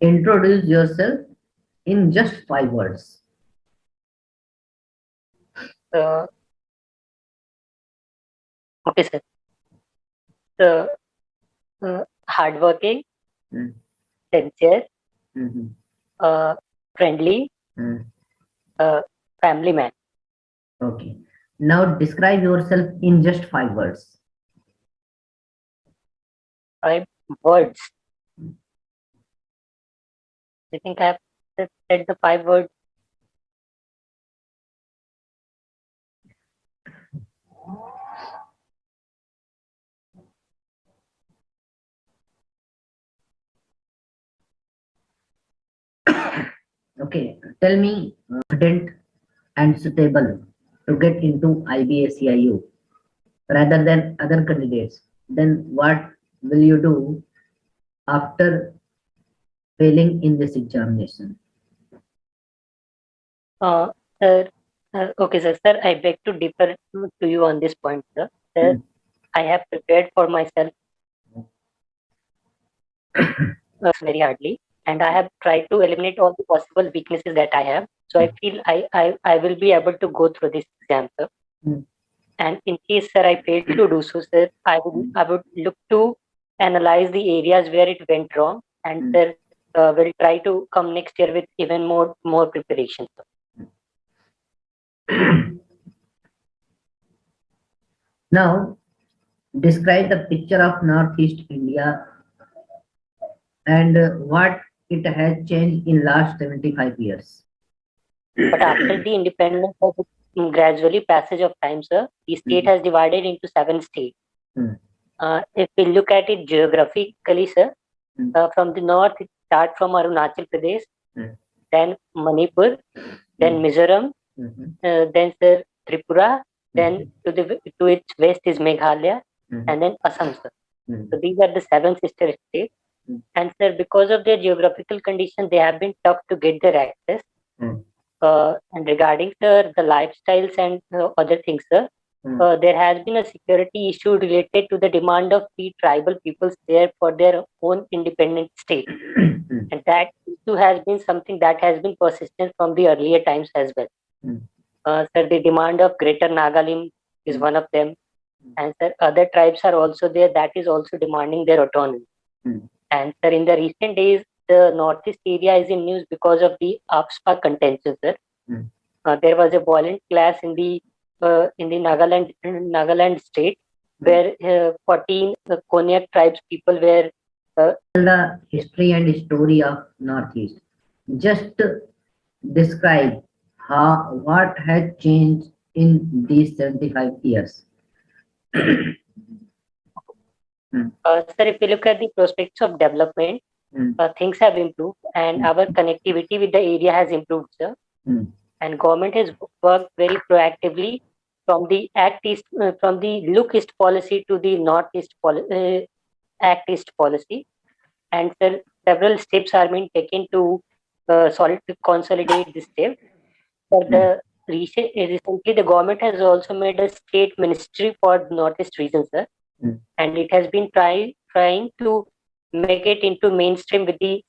Introduce yourself in just 5 words. Uh, okay, sir. So, hardworking, Mm, sincere, mhm, uh, friendly, mm. uh, family man. Okay. Now describe yourself in just 5 words. 5 words. I think I have said the 5 words. Okay. Tell me confident and suitable to get into IBACIU rather than other candidates. Then what will you do after failing in this examination? Uh, sir, okay, sir. Sir, I beg to differ to you on this point, sir. Sir, Mm, I have prepared for myself very hardly, and I have tried to eliminate all the possible weaknesses that I have. So I feel I will be able to go through this exam, sir. mm, And in case, sir, I fail to do so, sir, I would look to analyze the areas where it went wrong, and mm. sir, will try to come next year with even more preparation, sir. Now describe the picture of Northeast India and what it has changed in last 75 years. But after the independence of gradually passage of time, sir, the state Mm, has divided into 7 states. mm, If we look at it geographically, sir, mm, from the north, it starts from Arunachal Pradesh, mm, then Manipur, then mm, Mizoram, mhm, then sir, Tripura, then mhm, to its west is Meghalaya, mhm, and then Assam, sir. mm, So these are the 7 sister states. mm, And sir, because of their geographical condition, they have been tough to get their access. mm, And regarding sir, the lifestyles and other things, sir, mm, there has been a security issue related to the demand of the tribal peoples there for their own independent state. mm, And that issue has been something that has been persistent from the earlier times as well. mm, Sir, the demand of Greater Nagalim is mm, one of them. And sir, other tribes are also there that is also demanding their autonomy. mm, And sir, in the recent days, the Northeast area is in news because of the AFSPA contention, sir. mm, There was a violent clash in the Nagaland state mm. where 14 Konyak tribes people were Tell the history and story of Northeast. Just describe how what has changed in these 75 years. Mm, sir, if you look at the prospects of development, mm, things have improved and mm, our connectivity with the area has improved, sir. mm, And government has worked very proactively from the from the Look East policy to the Northeast Act East policy. And sir, several steps are being taken to consolidate this step. For mm, the recently, the government has also made a state ministry for Northeast region, sir, mm. and it has been trying to make it into mainstream with the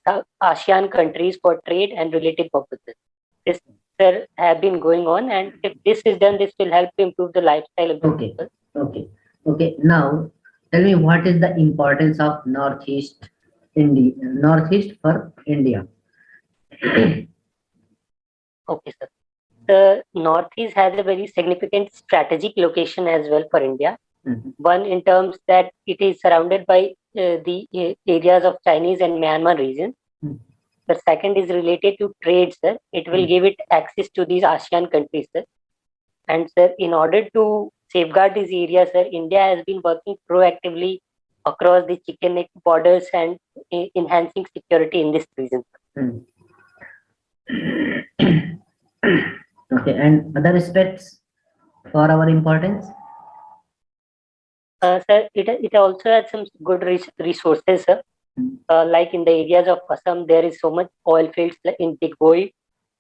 ASEAN countries for trade and related purposes. This, sir, have been going on, and if this is done, this will help to improve the lifestyle of the Okay, people. okay, okay. Now, tell me what is the importance of Northeast India, Northeast for India? Okay, sir. The Northeast has a very significant strategic location as well for India. Mhm, One, in terms that it is surrounded by the areas of Chinese and Myanmar region. mm, The second is related to trade, sir. It will mm, give it access to these ASEAN countries, sir. And sir, in order to safeguard these areas, sir, India has been working proactively across the chicken neck borders and enhancing security in this region. mm. Okay, and other aspects for our importance? Sir, it also has some good resources, sir. Mm, Like in the areas of Assam, there is so much oil fields like in Big Boy,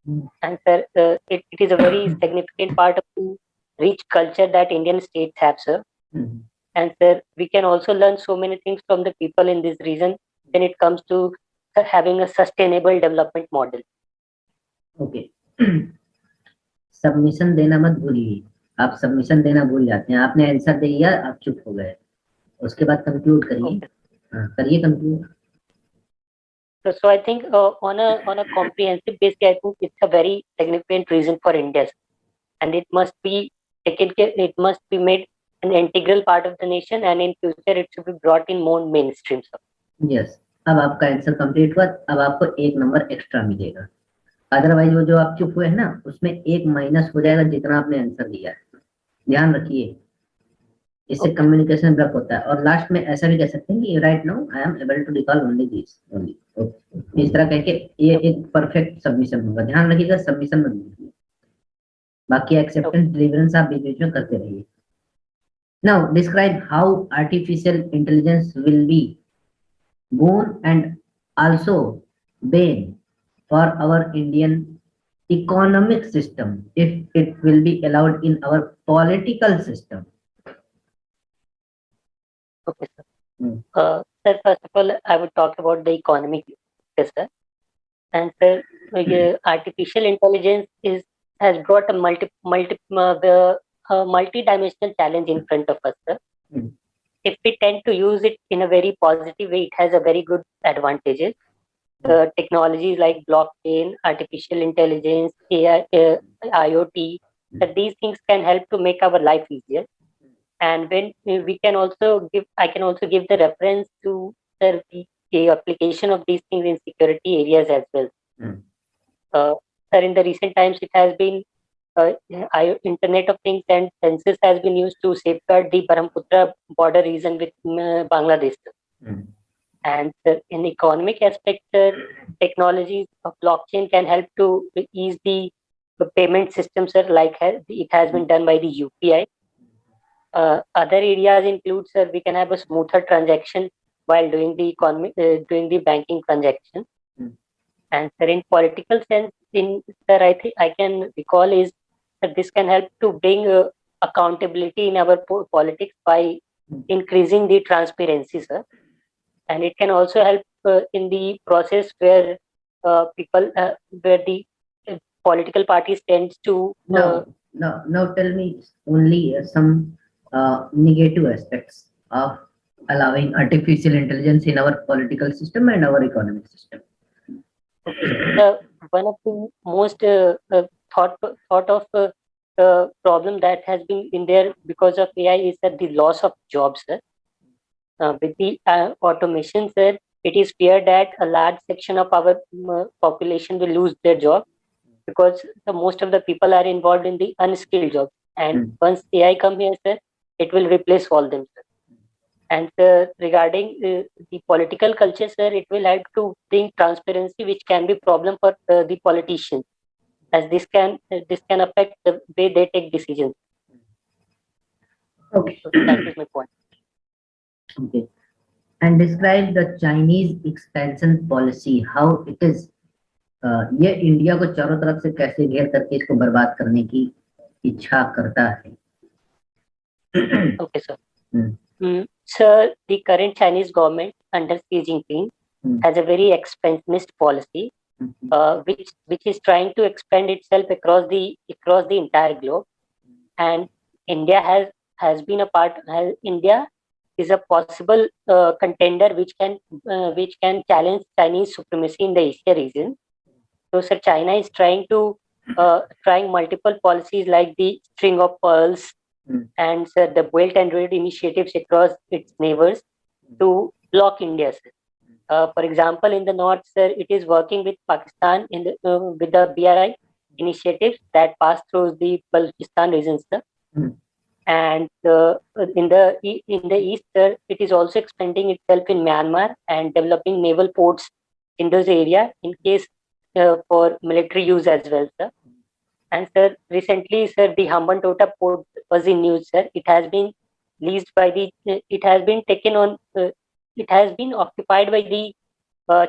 mm, and sir, it is a very significant part of the rich culture that Indian states have, sir. mm, And sir, we can also learn so many things from the people in this region when it comes to having a sustainable development model. Okay, submission देना मत भूलिए। आप submission देना भूल जाते हैं, आपने answer दे दिया, आप चुप हो गए, उसके बाद कंक्लूड करिए। करिए conclude. So I think on a comprehensive basis, I think it's a very significant reason for India, and it must be taken care. It must be made an integral part of the nation, and in future it should be brought in more mainstream. Yes, अब आपका answer complete हुआ, अब आपको 1 number extra मिलेगा। Otherwise वो जो आप चुप हुए हैं ना, उसमें 1 माइनस हो जाएगा जितना आपने आंसर दिया है। ध्यान रखिए, इससे कम्युनिकेशन ब्लॉक होता है। और लास्ट में ऐसा भी कह सकते हैं कि right now I am able to recall only this only, इस तरह कह के ये एक परफेक्ट सबमिशन होगा। ध्यान रखिएगा, सबमिशन मत भूलिए, बाकी एक्सेप्टेंस डिलीवरेंस आप बीच बीच में करते रहिए। Now describe how artificial intelligence will be boon and also bane for our Indian economic system if it will be allowed in our political system. Okay, sir. Sir, first of all, I would talk about the economic, yes, sir. And sir, artificial intelligence has brought a multi-dimensional challenge in front of us, sir. If we tend to use it in a very positive way, it has a very good advantages. Technologies like blockchain, artificial intelligence, AI, IoT, that these things can help to make our life easier. And when we can also I can also give the reference to the application of these things in security areas as well. Sir, in the recent times, it has been Internet of Things and census has been used to safeguard the Brahmaputra border region with Bangladesh. And in economic aspect, technologies of blockchain can help to ease the payment systems, like it has been done by the UPI. Other areas include, sir, we can have a smoother transaction while doing the banking transaction. And sir, in political sense, I think I can recall is that this can help to bring accountability in our politics by increasing the transparency, sir. And it can also help in the process where where the political parties tends to. Now tell me only some negative aspects of allowing artificial intelligence in our political system and our economic system. One of the most thought of problem that has been in there because of AI is that the loss of jobs, sir. With the automation, sir, it is feared that a large section of our population will lose their job because most of the people are involved in the unskilled jobs. And once AI come here, sir, it will replace all them, sir. And regarding the political culture, sir, it will help to bring transparency, which can be problem for the politicians, as this can affect the way they take decisions. Okay, so that is my point. Okay, and describe the Chinese expansion policy, how it is. ये India को चारों तरफ से कैसे घेर करके इसको बर्बाद करने की इच्छा करता है. Okay, sir. Sir, the current Chinese government under Xi Jinping has a very expansionist policy, which is trying to expand itself across the entire globe, and India has been a part. India is a possible contender which can challenge Chinese supremacy in the Asia region. So, sir, China is trying multiple policies like the string of pearls and sir, the Belt and Road initiatives across its neighbors to block India, sir. For example, in the north, sir, it is working with Pakistan with the BRI initiatives that pass through the Balochistan region, sir. And in the east, sir, it is also expanding itself in Myanmar and developing naval ports in those areas in case for military use as well, sir. And sir, recently, sir, the Hambantota port was in news, sir. It has been leased by it has been taken on, it has been occupied by the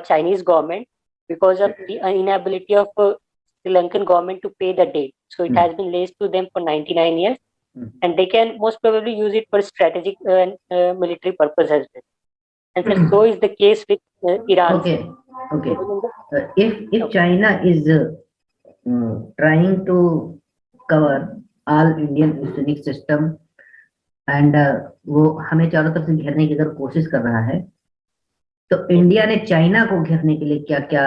Chinese government because of the inability of Sri Lankan government to pay the debt. So it has been leased to them for 99 years, and they can most probably use it for strategic and military purpose as well. And sir, so is the case with Iran. Okay, okay. If Okay. China is trying to cover all Indian oceanic system and वो हमें चारों तरफ से घेरने की अगर कोशिश कर रहा है, तो इंडिया ने चाइना को घेरने के लिए क्या क्या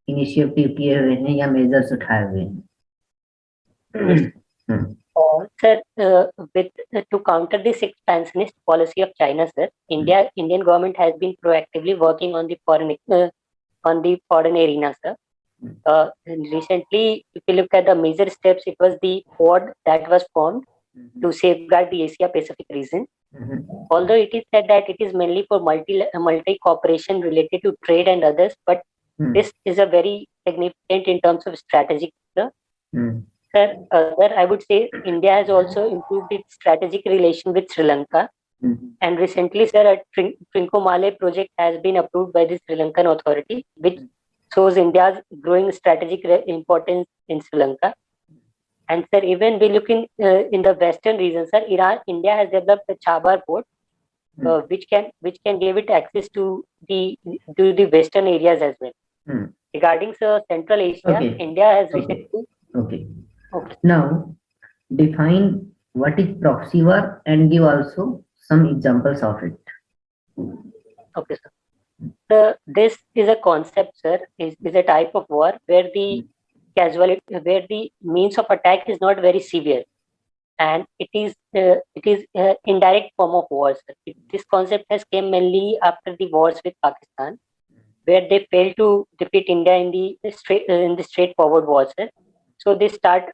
इनिशिएटिव किए हुए हैं या मेजर्स उठाए हुए हैं? Sir, to counter this expansionist policy of China, sir, Indian government has been proactively working on the foreign arena, sir. Recently, if you look at the major steps, it was the Quad that was formed to safeguard the Asia Pacific region. Although it is said that it is mainly for multi cooperation related to trade and others, but this is a very significant in terms of strategic. Sir, I would say India has also improved its strategic relation with Sri Lanka. And recently, sir, a Trincomalee project has been approved by the Sri Lankan authority, which shows India's growing strategic importance in Sri Lanka. And sir, even we look in the western region, sir, India has developed the Chabar port, which can give it access to the western areas as well. Regarding sir, Central Asia, India has recently. Okay. Now, define what is proxy war and give also some examples of it. Okay, sir. This is a concept, sir. Is a type of war where the means of attack is not very severe, and it is indirect form of wars. This concept has came mainly after the wars with Pakistan, where they failed to defeat India in the straightforward wars. So they start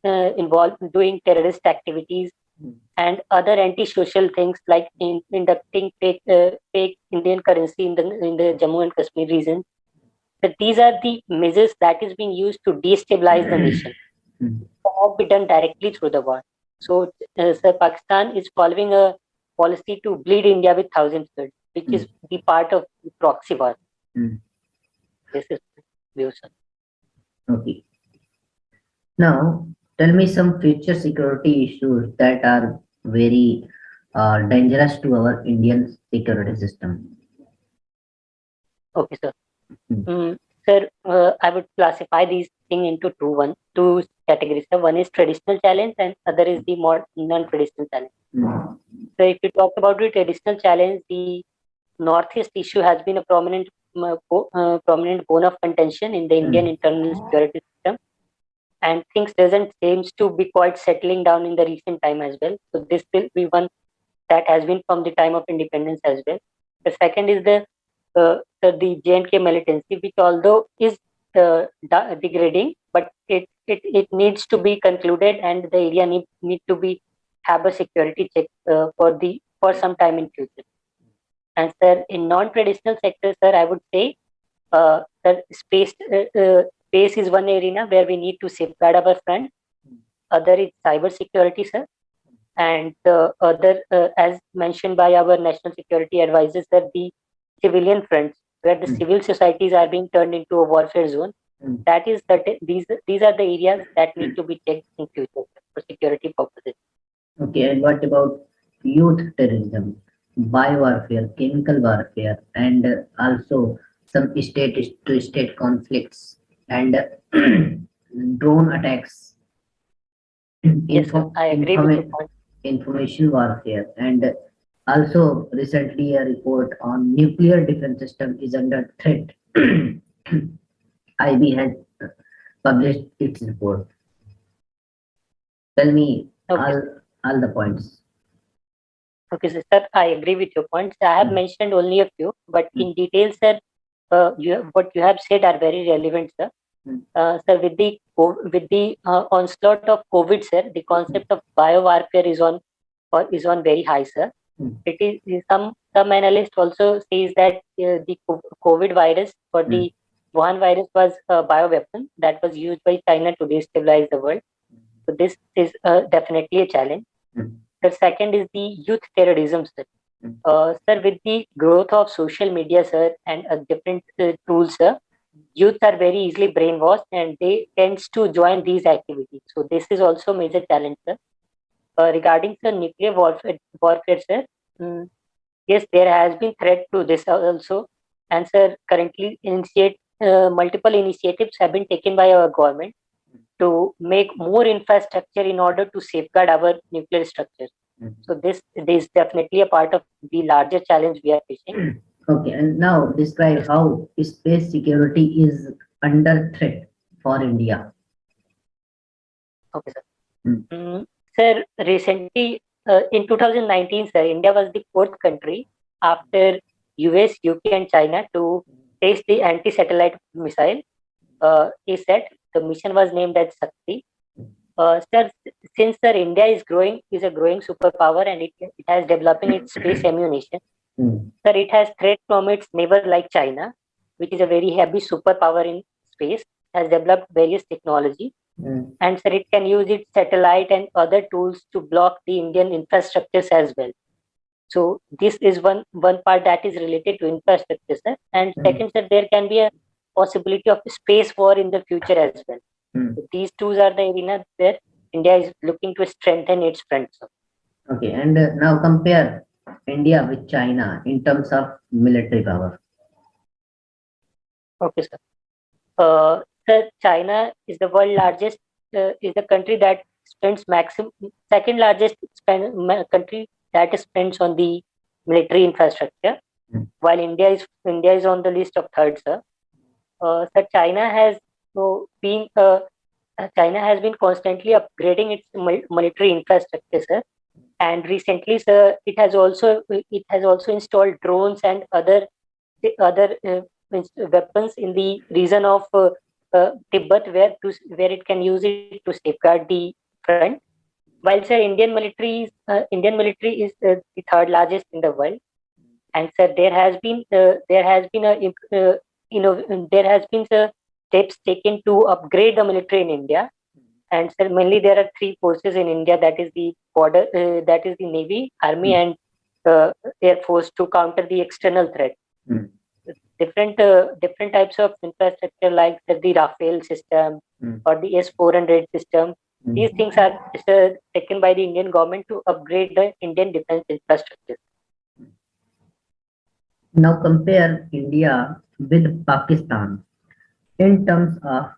involved doing terrorist activities and other anti-social things like inducting fake Indian currency in the Jammu and Kashmir region. But these are the measures that is being used to destabilize the nation. Cannot be done directly through the war. So, sir, Pakistan is following a policy to bleed India with thousand floods, which is the part of the proxy war. This is view, sir. Okay. Now, tell me some future security issues that are very dangerous to our Indian security system. Okay, sir. Sir, I would classify these things into two categories. So one is traditional challenge and other is the more non-traditional challenge. So if you talk about the traditional challenge, the Northeast issue has been a prominent bone of contention in the Indian internal security system, and things doesn't seems to be quite settling down in the recent time as well. So this will be one that has been from the time of independence as well. The second is the J&K militancy, which although is degrading, but it needs to be concluded, and the area need to be have a security check for some time in future. And sir, in non-traditional sectors, sir, I would say sir, space is one arena where we need to safeguard our front. Other is cyber security, sir. And the other, as mentioned by our national security advisors, that the civilian fronts, where the civil societies are being turned into a warfare zone. That is these are the areas that need to be checked in future for security purposes. Okay, and what about youth terrorism, biowarfare, chemical warfare, and also some state-to-state conflicts and drone attacks? Yes, sir, I agree with your point. Information warfare, and also recently a report on nuclear defense system is under threat. IB has published its report. Tell me all the points. Okay, sir, I agree with your points. I have mentioned only a few, but in detail, sir, what you have said are very relevant, sir. Sir, with the onslaught of COVID, sir, the concept of biowarfare is on very high, sir. It is some analyst also says that the COVID virus or the Wuhan virus was a bioweapon that was used by China to destabilize the world. So this is definitely a challenge. The second is the youth terrorism, sir. Sir, with the growth of social media, sir, and different tools, sir, youth are very easily brainwashed and they tends to join these activities. So this is also a major challenge, sir. Regarding the nuclear warfare, sir, yes, there has been threat to this also. And sir, currently multiple initiatives have been taken by our government to make more infrastructure in order to safeguard our nuclear structures. So this is definitely a part of the larger challenge we are facing. Okay, and now describe how space security is under threat for India. Okay, sir. Mm. Sir, recently in 2019, sir, India was the fourth country after US, UK, and China to test the anti-satellite missile ASAT. The mission was named as Shakti. Sir, since sir, India is a growing superpower, and it has developing its space ammunition. Sir, it has threat from its neighbor like China, which is a very heavy superpower in space, has developed various technology, and sir, it can use its satellite and other tools to block the Indian infrastructures as well. So this is one part that is related to infrastructure, sir. And second, sir, there can be a possibility of space war in the future as well. So these two are the arenas where India is looking to strengthen its front, sir. Okay, and now compare India with China in terms of military power. Okay, sir. Sir, China is the world largest, is the country that spends maximum, second largest country that spends on the military infrastructure, while India is on the list of third, sir. Sir, China has been constantly upgrading its military infrastructure, sir. And recently, sir, it has also installed drones and other weapons in the region of Tibet, where it can use it to safeguard the front. While sir, Indian military is the third largest in the world, and sir, there has been steps taken to upgrade the military in India. And sir, mainly there are three forces in India, that is the that is the Navy, Army, and Air Force, to counter the external threat. Different types of infrastructure like the Rafale system or the S-400 system. These things are taken by the Indian government to upgrade the Indian defense infrastructure. Now compare India with Pakistan in terms of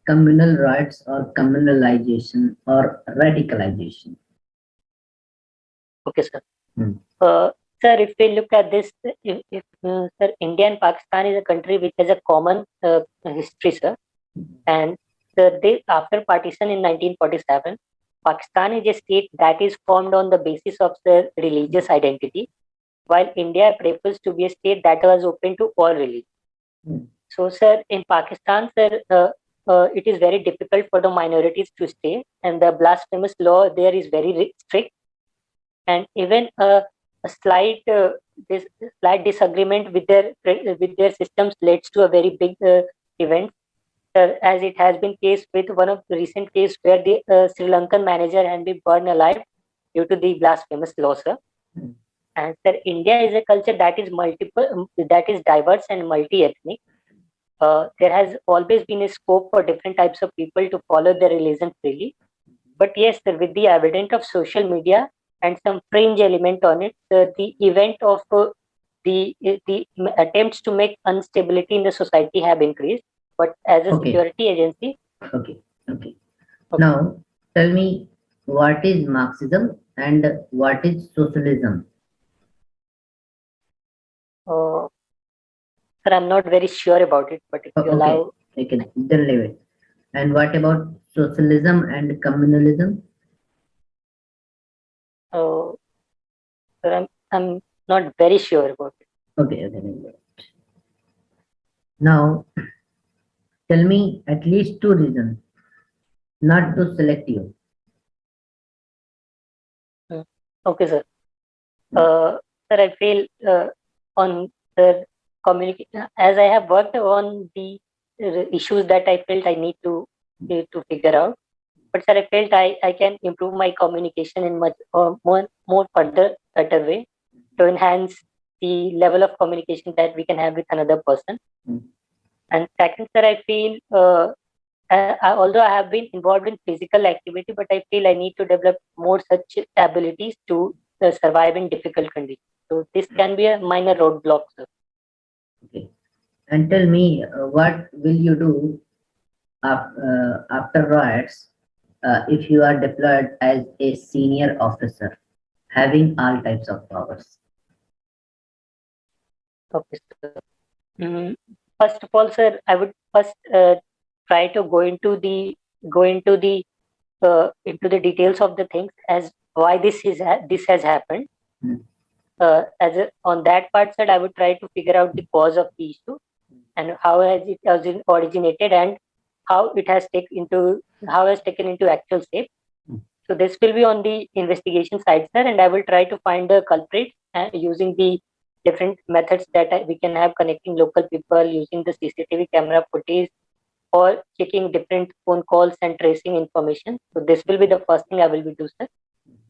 communal rights or communalization or radicalization. Okay, sir. Sir, if we look at this, sir, India and Pakistan is a country which has a common history, sir. And after partition in 1947, Pakistan is a state that is formed on the basis of the religious identity, while India prefers to be a state that was open to all religions. So, sir, in Pakistan, sir, it is very difficult for the minorities to stay, and the blasphemous law there is very strict. And even a slight disagreement with their systems leads to a very big event, as it has been case with one of the recent case where the Sri Lankan manager had been burned alive due to the blasphemous law, sir. And sir, India is a culture that is diverse and multi-ethnic. There has always been a scope for different types of people to follow their religion freely. But yes, sir, with the advent of social media and some fringe element on it, the event of the attempts to make instability in the society have increased. But as a security agency, okay. Now tell me, what is Marxism and what is socialism? Sir, I'm not very sure about it, but if you allow, okay, then leave it. And what about socialism and communalism? sir, I'm not very sure about it. Okay. Now tell me at least two reasons not to select you. Okay, sir. Sir, I feel on the communication, as I have worked on the issues that I felt I need to figure out. But sir, I felt I can improve my communication in much more further better way to enhance the level of communication that we can have with another person. And second, sir, I feel although I have been involved in physical activity, but I feel I need to develop more such abilities to survive in difficult conditions. So this can be a minor roadblock, sir. Okay. And tell me, what will you do after riots if you are deployed as a senior officer, having all types of powers? Okay, sir. Mm, First of all, sir, I would first try to go into the details of the things as why this has happened. Hmm. On that part, sir, I would try to figure out the cause of the issue and how it originated and how it has taken into actual shape. Hmm. So this will be on the investigation side, sir, and I will try to find the culprit using the different methods that we can have, connecting local people using the CCTV camera footage or checking different phone calls and tracing information. So this will be the first thing I will be do, sir.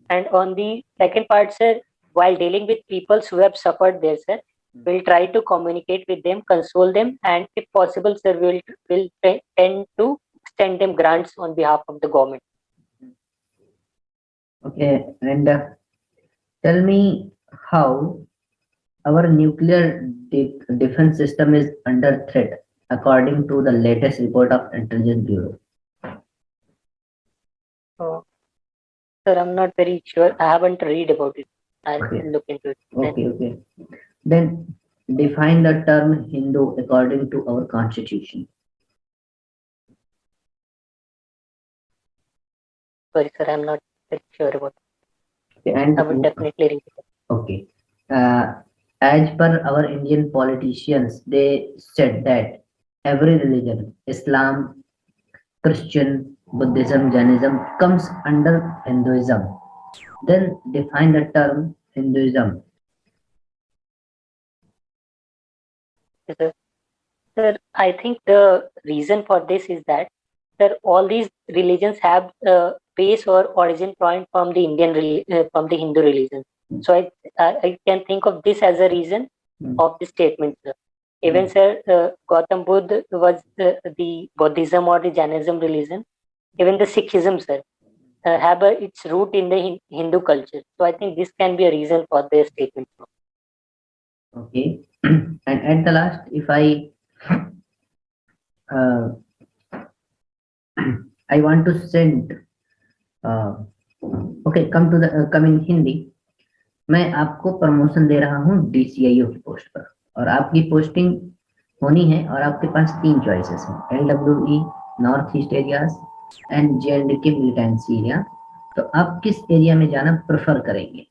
And on the second part, sir, while dealing with people who have suffered there, sir, we'll try to communicate with them, console them, and if possible, sir, will tend to extend them grants on behalf of the government. Okay, and tell me how our nuclear defense system is under threat, according to the latest report of Intelligence Bureau. So, sir, I'm not very sure. I haven't read about it. I'll Okay. look into it. Okay. Then define the term Hindu according to our constitution. Sorry, sir, I'm not very sure about it. Okay, and I would definitely read it. okay. As per our Indian politicians, they said that every religion, Islam, Christian, Buddhism, Jainism, comes under Hinduism. Then define the term Hinduism. Yes, sir. Sir, I think the reason for this is that, sir, all these religions have base or origin point from the from the Hindu religion. So I can think of this as a reason of the statement, sir. Even, sir, Gautam Buddha was the Buddhism or the Jainism religion. Even the Sikhism, sir, have its root in the Hindu culture. So I think this can be a reason for their statement. Okay. And at the last, if uh, I want to send, okay, come in Hindi. मैं आपको promotion दे रहा हूँ DCIO की post पर, और आपकी posting होनी है, और आपके पास 3 चॉइसेस हैं, LWE, north east areas and JNDK militancy area. तो आप किस एरिया में जाना प्रेफर करेंगे?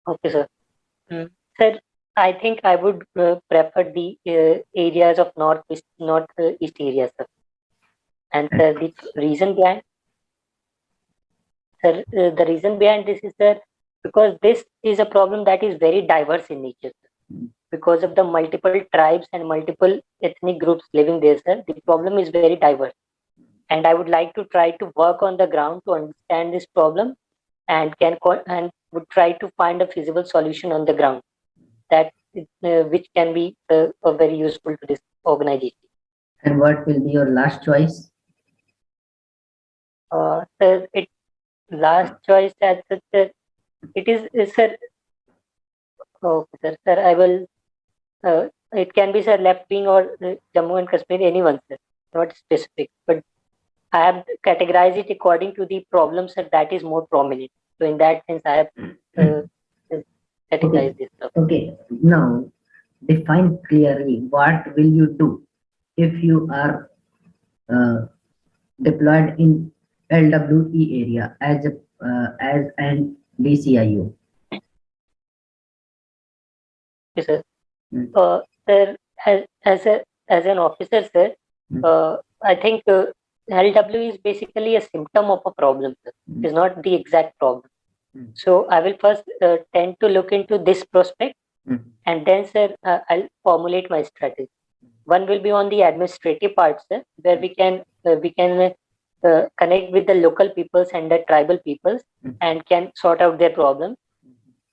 Okay, sir. Sir, I think I would prefer the areas of northeast areas, sir. And sir, the reason behind this is, sir, because this is a problem that is very diverse in nature, sir. Because of the multiple tribes and multiple ethnic groups living there, sir, the problem is very diverse. And I would like to try to work on the ground to understand this problem and would try to find a feasible solution on the ground that which can be very useful to this organization. And what will be your last choice? Sir, last choice as such, sir, it is sir. Okay, sir, I will. It can be, sir, left wing or Jammu and Kashmir, anyone, sir, not specific. But I have categorized it according to the problem, sir, that is more prominent. So in that sense, I have categorized this stuff. Okay. Now define clearly what will you do if you are deployed in LWE area as an DCIO. Yes, sir. Sir, as an officer, sir, I think LW is basically a symptom of a problem, sir. It is not the exact problem. So I will first tend to look into this prospect, and then, sir, I'll formulate my strategy. One will be on the administrative part, sir, where we can connect with the local peoples and the tribal peoples and can sort out their problems.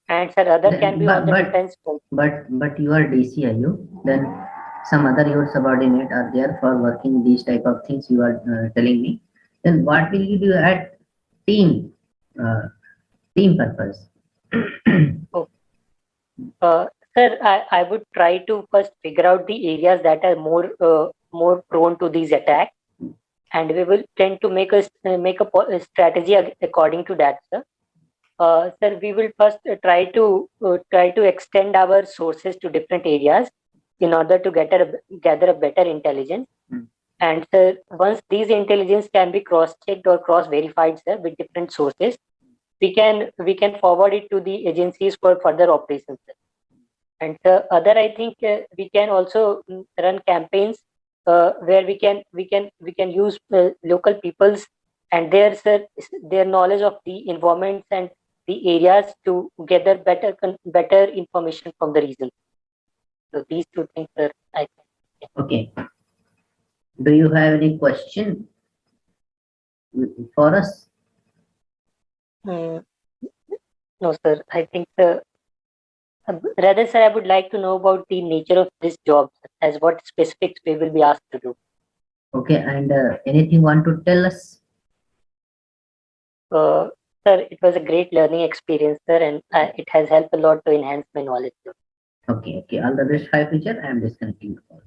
And, sir, other can be on the defense. But you are DCIO, then some other your subordinate are there for working these type of things you are telling me. Then what will you do at team purpose? Sir, I would try to first figure out the areas that are more prone to these attacks, and we will tend to make a strategy according to that, sir. Sir, we will first try to extend our sources to different areas in order to gather a better intelligence. And sir, once these intelligence can be cross-checked or cross-verified, sir, with different sources, we can forward it to the agencies for further operations, sir. And other, I think we can also run campaigns where we can use local people's and their knowledge of the environments and the areas to gather better information from the region. So these two things, sir, I think. Okay. Do you have any question for us? Mm, no, sir. I think rather, sir, I would like to know about the nature of this job, as what specifics we will be asked to do. Okay, and anything want to tell us? Uh, Sir, it was a great learning experience, sir, and it has helped a lot to enhance my knowledge. Okay, okay. All the best for future. I am disconnecting the call.